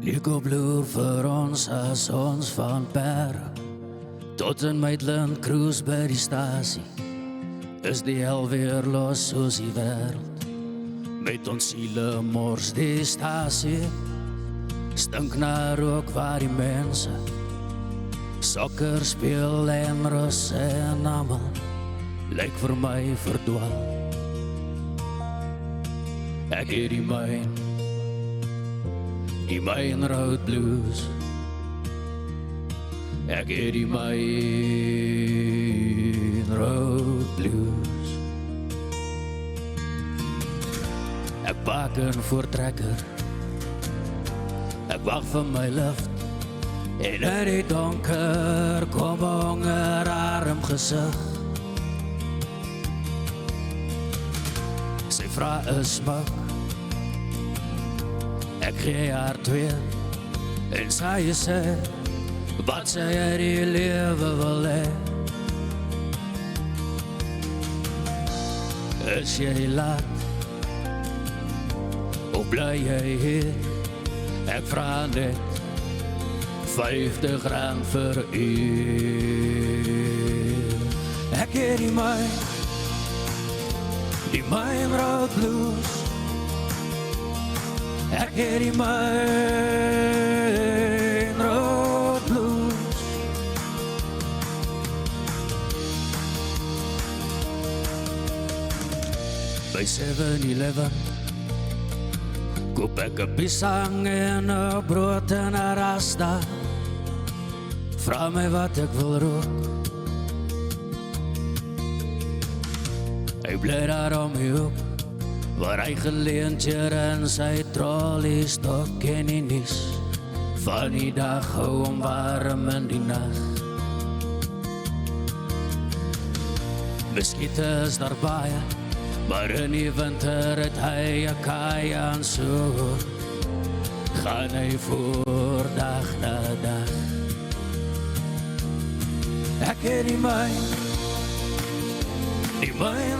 Liekobloer vir ons as ons van Pere tot in Maitland cruise by die stasie. Is die hel weer los soos die wêreld, met ons siele mors die stasie. Stink na rook waar die mense sokker speel en rus en almal lyk vir my verdwaal. Ek het die myn road blues. Ek het die myn road blues. Ek pak een voortrekker, ek wag vir my lift, en uit die donker kom honger arm gesig. Sy vra is smik, ek gee haar 2, en sy sê, wat sy uit die lewe wil hê. Is jy laat, of bly jy hier? Ek vra net, 50 rand vir uur. Ek het die myn road blues. Ek het die myn road blues. By 7-Eleven koop ek 'n pisang en 'n brood en 'n rasta. Vra my wat ek wil rook. Hy bly daar om my hoek, waar hy geleentjie in sy trolley stok en die nies van die dag hou om warm in die nacht. Muskiete is daar baie, maar in die winter het hy 'n kaai aan so. Gaan hy voor dag na dag. Ek het die myn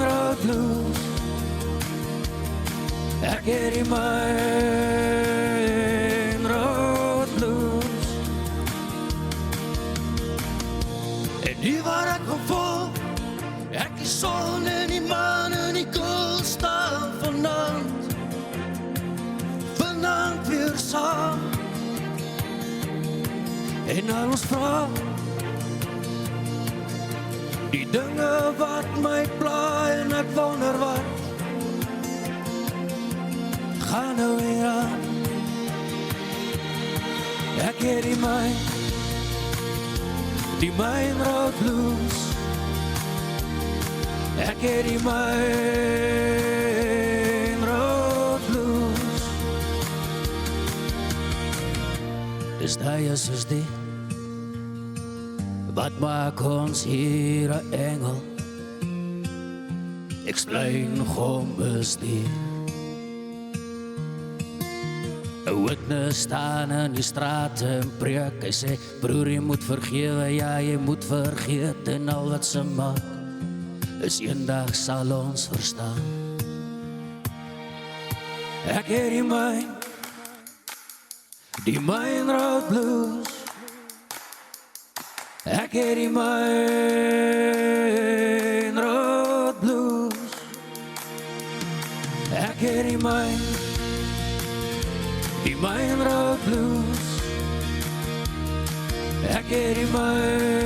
road blues. Ek het die myn road blues. En nu waar ek kom voel, ek die son en die maan en die koel staan vanavond weer saam. En al ons vra, die dinge wat my pla en ek wonder wat gaan nou weer aan. Ek het die myn road blues. Ek het die myn road blues. Dis daai soos die, wat maak ons hier 'n engel? Explain hom is die. 'n witness staan in die straat en preek. Hy sê, broer, jy moet vergewe, ja, jy moet vergeet, en al wat sy maak, is eendag sal ons verstaan. Ek het die myn road blues. Ek het die myn road blues. Ek het die myn road blues. Ek het die myn